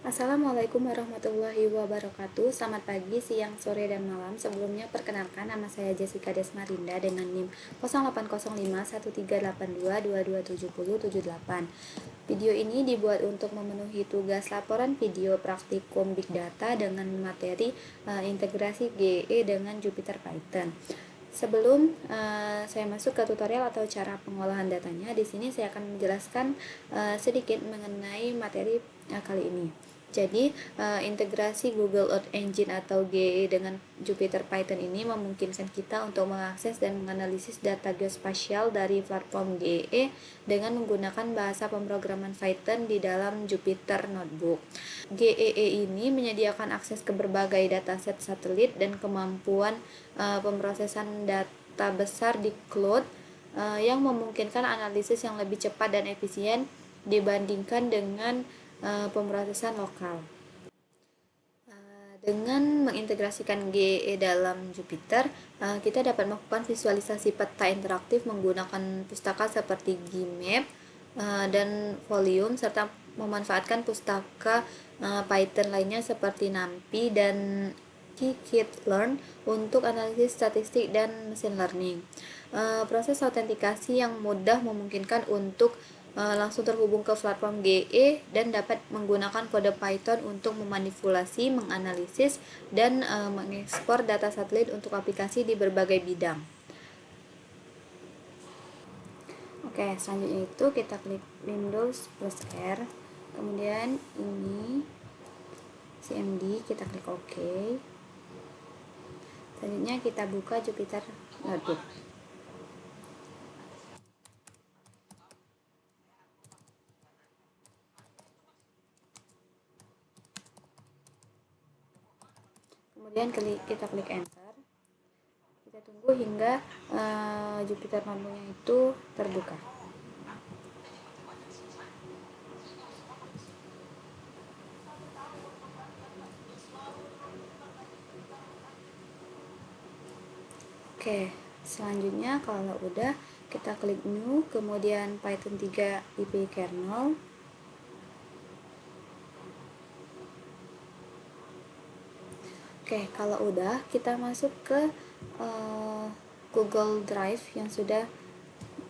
Assalamualaikum warahmatullahi wabarakatuh. Selamat pagi, siang, sore, dan malam. Sebelumnya perkenalkan, nama saya Jessica Desmarinda dengan NIM 08051382227078. Video ini dibuat untuk memenuhi tugas laporan video praktikum Big Data dengan materi integrasi GE dengan Jupyter Python. Sebelum saya masuk ke tutorial atau cara pengolahan datanya, di sini saya akan menjelaskan sedikit mengenai materi kali ini. Jadi, integrasi Google Earth Engine atau GE dengan Jupyter Python ini memungkinkan kita untuk mengakses dan menganalisis data geospasial dari platform GE dengan menggunakan bahasa pemrograman Python di dalam Jupyter Notebook. GEE ini menyediakan akses ke berbagai dataset satelit dan kemampuan pemrosesan data besar di cloud yang memungkinkan analisis yang lebih cepat dan efisien dibandingkan dengan pemrosesan lokal. Dengan mengintegrasikan GE dalam Jupyter, kita dapat melakukan visualisasi peta interaktif menggunakan pustaka seperti Gmap dan Volume, serta memanfaatkan pustaka Python lainnya seperti NumPy dan Scikit-learn untuk analisis statistik dan machine learning. Proses autentikasi yang mudah memungkinkan untuk langsung terhubung ke platform GE dan dapat menggunakan kode Python untuk memanipulasi, menganalisis, dan mengekspor data satelit untuk aplikasi di berbagai bidang. Oke, selanjutnya itu kita klik Windows plus R, kemudian ini CMD, kita klik OK. Selanjutnya kita buka Jupyter Notebook. Kemudian kita klik Enter. Kita tunggu hingga Jupyter Notebook-nya itu terbuka. Oke, selanjutnya kalau udah, kita klik New, kemudian Python 3 IP kernel. Oke, kalau udah, kita masuk ke Google Drive yang sudah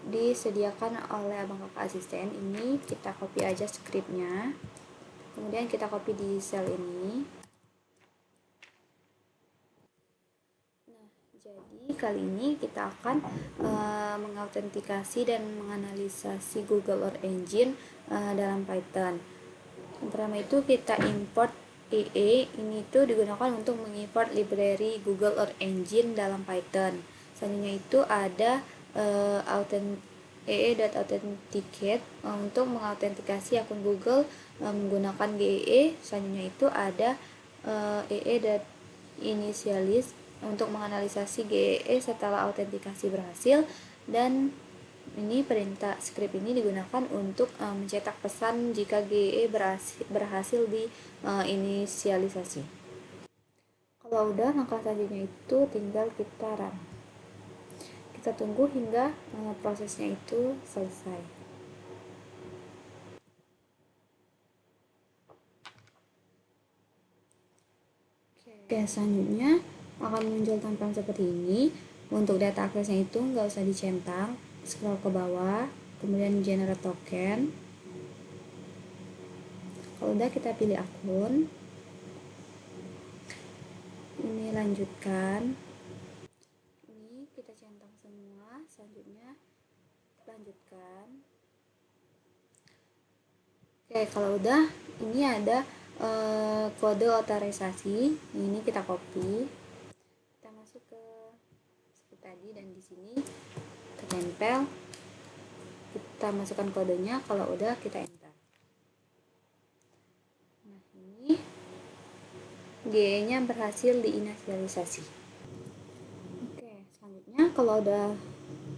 disediakan oleh abang kakak asisten. Ini kita copy aja scriptnya, kemudian kita copy di sel ini. Jadi kali ini kita akan mengautentikasi dan menganalisasi Google Earth Engine dalam Python. Yang pertama itu kita import EE. Ini itu digunakan untuk mengimport library Google Earth Engine dalam Python. Selanjutnya itu ada ee.authenticate untuk mengautentikasi akun Google menggunakan GEE. Selanjutnya itu ada ee.initialize untuk menganalisasi GEE setelah autentikasi berhasil, dan ini perintah script ini digunakan untuk mencetak pesan jika GEE berhasil di inisialisasi. Kalau udah, langkah selanjutnya itu tinggal kita run. Kita tunggu hingga prosesnya itu selesai. Oke, selanjutnya akan muncul tampilan seperti ini. Untuk data aksesnya itu nggak usah dicentang, scroll ke bawah, kemudian generate token. Kalau udah, kita pilih akun, ini lanjutkan, ini kita centang semua. Selanjutnya lanjutkan. Oke, kalau udah, ini ada kode otorisasi. Ini kita copy, kita masuk ke seperti tadi, dan di sini kita tempel, kita masukkan kodenya. Kalau udah, kita enter. Nah, ini GE nya berhasil diinisialisasi. Oke, selanjutnya kalau udah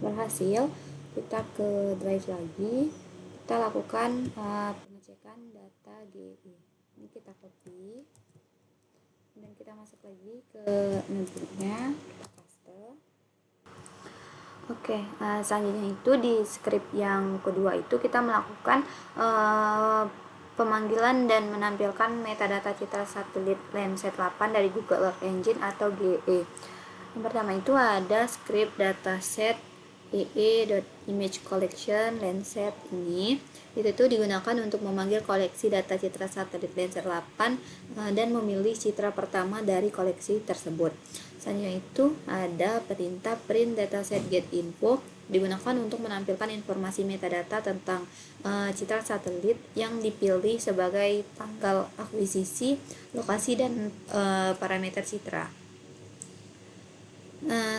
berhasil, kita ke drive lagi, kita lakukan pengecekan data GE. Ini kita copy, dan kita masuk lagi ke notebooknya, kita paste. Oke, selanjutnya itu di script yang kedua itu kita melakukan pemanggilan dan menampilkan metadata citra satelit Landsat 8 dari Google Earth Engine atau GE. Yang pertama itu ada script dataset EE.image collection Landsat ini. Itu digunakan untuk memanggil koleksi data citra satelit Landsat 8 dan memilih citra pertama dari koleksi tersebut. Selanjutnya itu ada perintah print dataset get info, digunakan untuk menampilkan informasi metadata tentang citra satelit yang dipilih sebagai tanggal akuisisi, lokasi, dan parameter citra.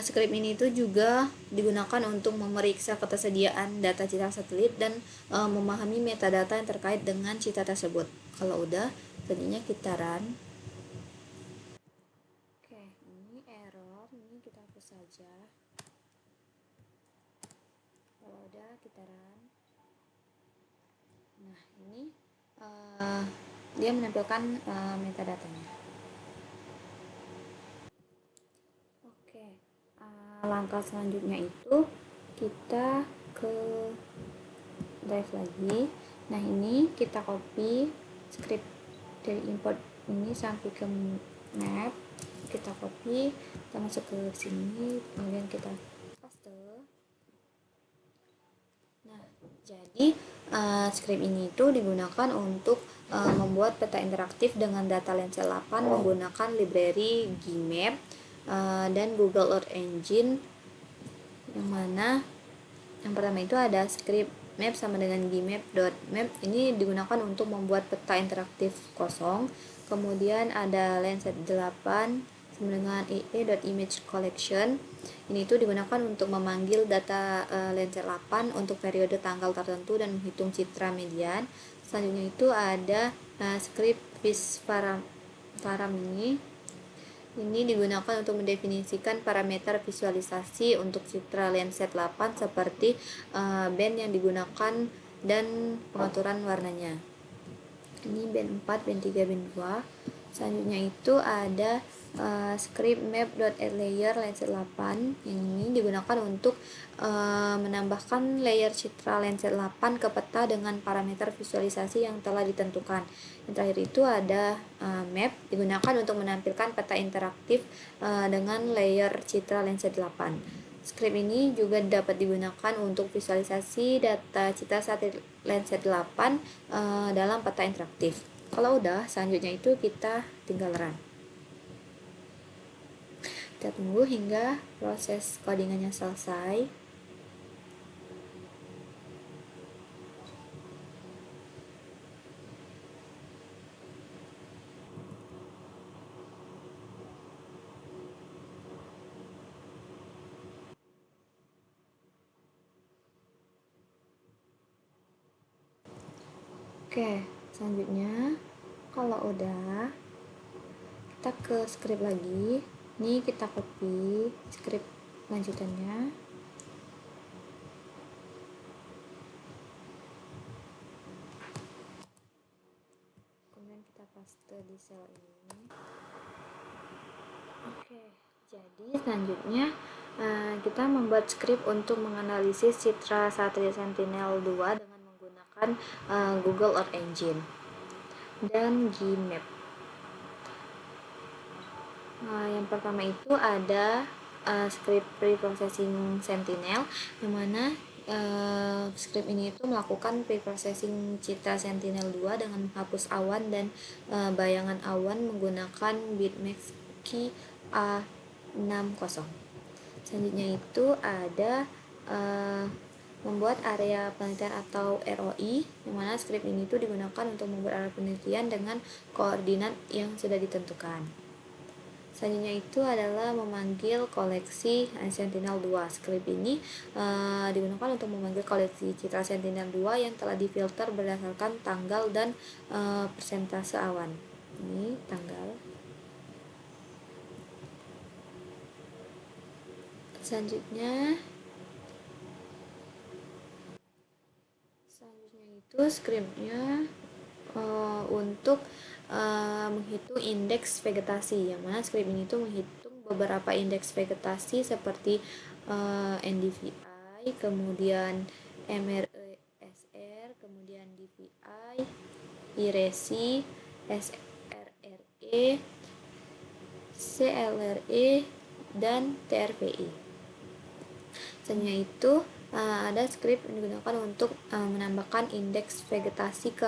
Script ini itu juga digunakan untuk memeriksa ketersediaan data citra satelit dan memahami metadata yang terkait dengan citra tersebut. Kalau udah, selanjutnya kita run. Oke, ini error, ini kita hapus saja. Kalau udah, kita run. Nah, ini dia menampilkan metadatanya. Oke, langkah selanjutnya itu kita ke drive lagi. Nah, ini kita copy script dari import ini sampai ke map, kita copy, kita masuk ke sini, kemudian kita paste. Nah, jadi script ini itu digunakan untuk membuat peta interaktif dengan data Landsat 8 menggunakan library Gmap dan Google Earth Engine, yang mana yang pertama itu ada script map sama dengan gmap.map. Ini digunakan untuk membuat peta interaktif kosong. Kemudian ada Landsat 8 sama dengan ee.image collection. Ini itu digunakan untuk memanggil data Landsat 8 untuk periode tanggal tertentu dan menghitung citra median. Selanjutnya itu ada script param ini digunakan untuk mendefinisikan parameter visualisasi untuk citra Landsat 8 seperti band yang digunakan dan pengaturan warnanya. Ini band 4, band 3, band 2. Selanjutnya itu ada script map.addLayer Landsat 8. Yang ini digunakan untuk menambahkan layer citra Landsat 8 ke peta dengan parameter visualisasi yang telah ditentukan. Yang terakhir itu ada map, digunakan untuk menampilkan peta interaktif dengan layer citra Landsat 8. Script ini juga dapat digunakan untuk visualisasi data citra satelit Landsat 8 dalam peta interaktif. Kalau udah, selanjutnya itu kita tinggal run. Kita tunggu hingga proses codingannya selesai. Oke, selanjutnya kalau udah, kita ke script lagi. Ini kita copy script lanjutannya. Kemudian kita paste di sel ini. Oke, jadi selanjutnya kita membuat script untuk menganalisis citra satelit Sentinel-2 dengan menggunakan Google Earth Engine dan Gmap. Yang pertama itu ada script preprocessing Sentinel, yang mana script ini itu melakukan preprocessing citra Sentinel-2 dengan menghapus awan dan bayangan awan menggunakan bitmax key A60. Selanjutnya itu ada membuat area penelitian atau ROI, yang mana script ini itu digunakan untuk membuat area penelitian dengan koordinat yang sudah ditentukan. Selanjutnya itu adalah memanggil koleksi Sentinel-2. Script ini digunakan untuk memanggil koleksi citra Sentinel-2 yang telah difilter berdasarkan tanggal dan persentase awan. Ini tanggal. Selanjutnya itu scriptnya untuk menghitung indeks vegetasi, yang mana script ini tuh menghitung beberapa indeks vegetasi seperti NDVI, kemudian MRESR, kemudian DVI, IRESI, SRRE, CLRE, dan TRVI. Selanjutnya itu ada skrip yang digunakan untuk menambahkan indeks vegetasi ke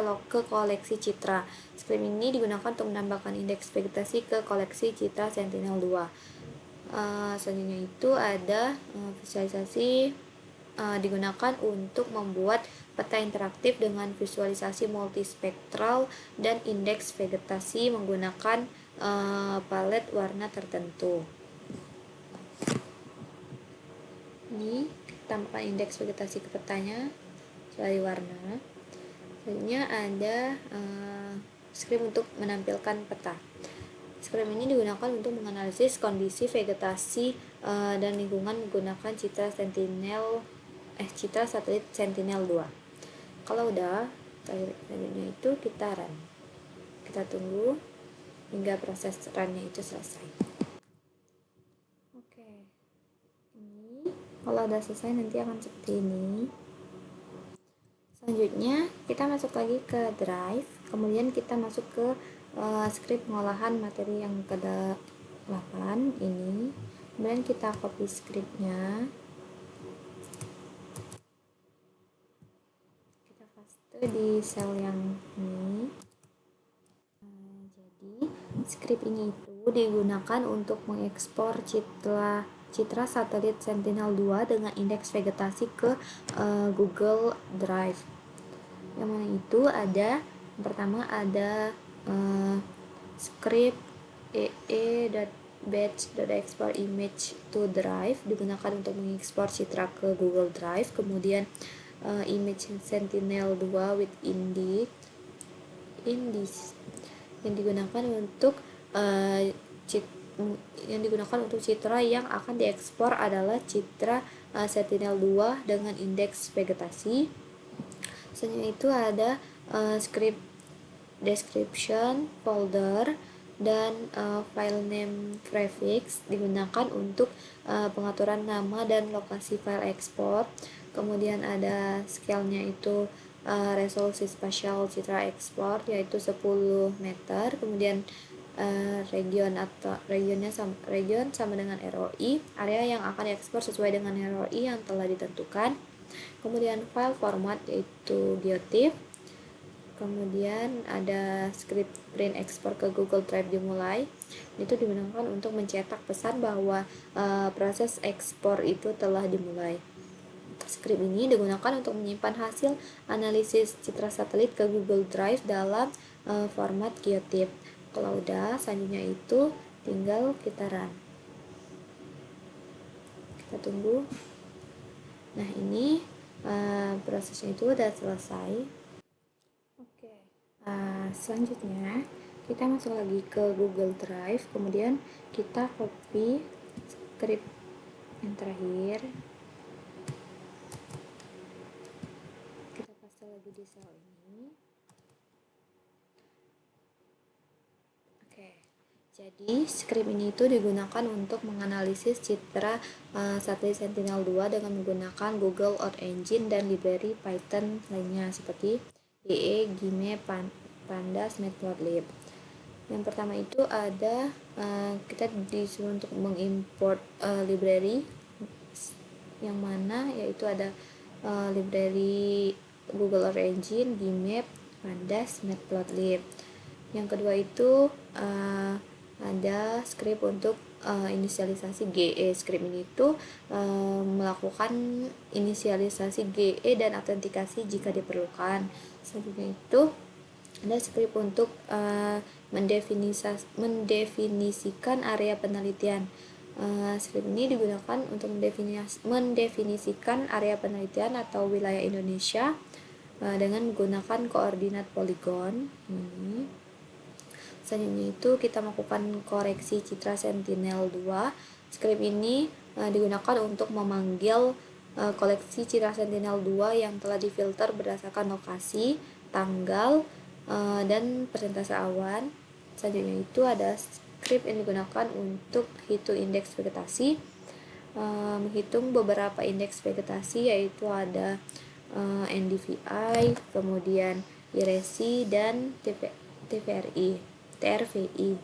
koleksi citra. Skrip ini digunakan untuk menambahkan indeks vegetasi ke koleksi citra Sentinel-2. Selanjutnya itu ada visualisasi digunakan untuk membuat peta interaktif dengan visualisasi multispektral dan indeks vegetasi menggunakan palet warna tertentu. Ini tambahkan indeks vegetasi ke petanya sesuai warna. Selanjutnya ada skrip untuk menampilkan peta. Skrip ini digunakan untuk menganalisis kondisi vegetasi dan lingkungan menggunakan citra satelit Sentinel-2. Kalau udah, selanjutnya itu kita run. Kita tunggu hingga proses runnya itu selesai. Oke. Ini kalau udah selesai nanti akan seperti ini. Selanjutnya kita masuk lagi ke Drive, kemudian kita masuk ke skrip pengolahan materi yang ke-8 ini. Kemudian kita copy skripnya, kita paste di sel yang ini. Jadi skrip ini itu digunakan untuk mengekspor citra satelit Sentinel-2 dengan indeks vegetasi ke Google Drive. Yang mana itu ada, yang pertama ada skrip batch.export image to drive digunakan untuk mengekspor citra ke Google Drive. Kemudian image Sentinel-2 with index yang digunakan untuk citra yang akan diekspor adalah citra Sentinel-2 dengan indeks vegetasi. Selanjutnya itu ada script description folder dan file name prefix digunakan untuk pengaturan nama dan lokasi file ekspor. Kemudian ada scale-nya itu resolusi spasial citra ekspor yaitu 10 meter. Kemudian region sama dengan ROI, area yang akan diekspor sesuai dengan ROI yang telah ditentukan. Kemudian file format yaitu GeoTIFF. Kemudian ada script print export ke Google Drive dimulai. Itu digunakan untuk mencetak pesan bahwa proses ekspor itu telah dimulai. Script ini digunakan untuk menyimpan hasil analisis citra satelit ke Google Drive dalam format GeoTIFF. Kalau udah, selanjutnya itu tinggal kita run. Kita tunggu. Nah, ini prosesnya itu udah selesai. Selanjutnya kita masuk lagi ke Google Drive, kemudian kita copy script yang terakhir, kita paste lagi di sel ini. Jadi script ini itu digunakan untuk menganalisis citra satelit Sentinel-2 dengan menggunakan Google Earth Engine dan library Python lainnya seperti GE, GIME, Pandas, Matplotlib. Yang pertama itu ada kita disuruh untuk mengimport library yang mana yaitu ada library Google Earth Engine, GIME, Pandas, Matplotlib. Yang kedua itu ada script untuk inisialisasi GE. Script ini itu melakukan inisialisasi GE dan autentikasi jika diperlukan. Selanjutnya itu ada script untuk mendefinisikan area penelitian. Script ini digunakan untuk mendefinisikan area penelitian atau wilayah Indonesia dengan menggunakan koordinat poligon ini. Selanjutnya itu kita melakukan koreksi citra Sentinel-2. Script ini digunakan untuk memanggil koleksi citra Sentinel-2 yang telah difilter berdasarkan lokasi, tanggal, dan persentase awan. Selanjutnya itu ada script yang digunakan untuk hitung indeks vegetasi, menghitung beberapa indeks vegetasi yaitu ada NDVI, kemudian IRESI, dan TRVI.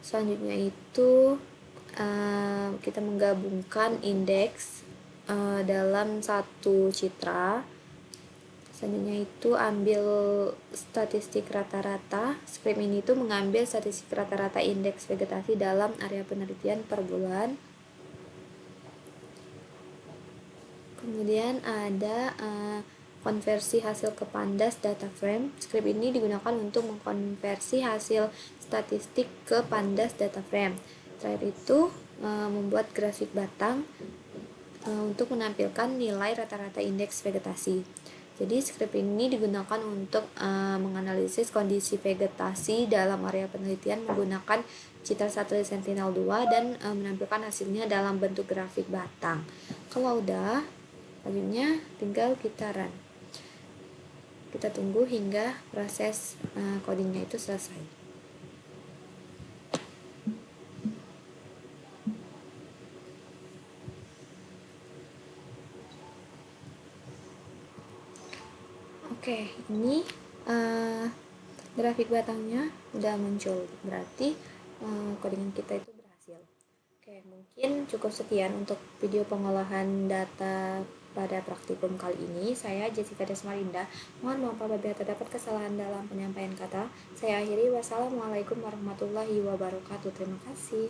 Selanjutnya itu kita menggabungkan indeks dalam satu citra. Selanjutnya itu ambil statistik rata-rata. Skrip ini itu mengambil statistik rata-rata indeks vegetasi dalam area penelitian per bulan. Kemudian ada konversi hasil ke pandas data frame. Skrip ini digunakan untuk mengkonversi hasil statistik ke pandas data frame. Terakhir itu membuat grafik batang untuk menampilkan nilai rata-rata indeks vegetasi. Jadi skrip ini digunakan untuk menganalisis kondisi vegetasi dalam area penelitian menggunakan citra satelit Sentinel-2 dan menampilkan hasilnya dalam bentuk grafik batang. Kalau udah, selanjutnya tinggal kita run. Kita tunggu hingga proses codingnya itu selesai. Oke, ini grafik batangnya udah muncul, berarti codingan kita itu berhasil. Oke, mungkin cukup sekian untuk video pengolahan data pada praktikum kali ini. Saya Jessica Desmarinda. Mohon maaf apabila terdapat kesalahan dalam penyampaian kata. Saya akhiri. Wassalamualaikum warahmatullahi wabarakatuh. Terima kasih.